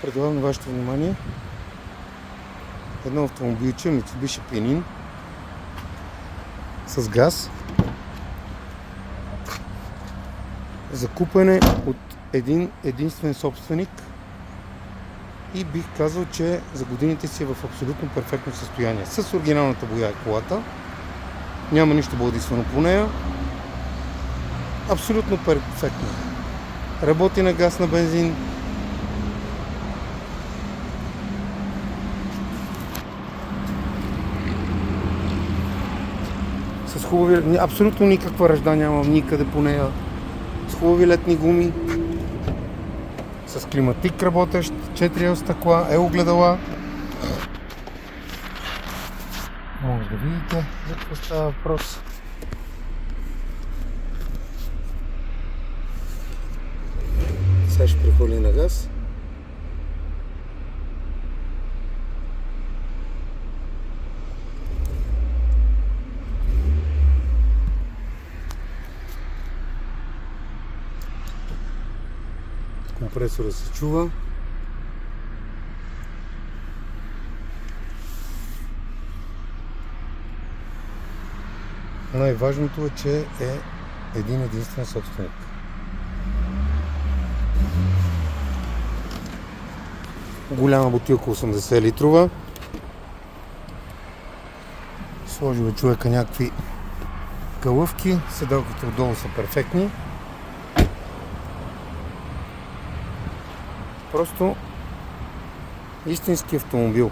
предлагам на вашето внимание едно автомобилче Mitsubishi Pinin с газ за купене от един единствен собственик и бих казал, че за годините си е в абсолютно перфектно състояние. С оригиналната боя е колата, няма нищо бълдисвано по нея, абсолютно перфектно. Работи на газ, на бензин. С хубави, абсолютно никаква ръжда нямам никъде по нея. С хубави летни гуми. С климатик работещ, 4L стъкла, огледала. Може да видите за какво става въпрос. Сега ще прехвърли на газ. Компресора се чува. Най-важното е, че е един единствен собственик. Голяма бутилка 80 литрова. Сложил е човека някакви калъвки. Седалките отдолу са перфектни. Просто истински автомобил.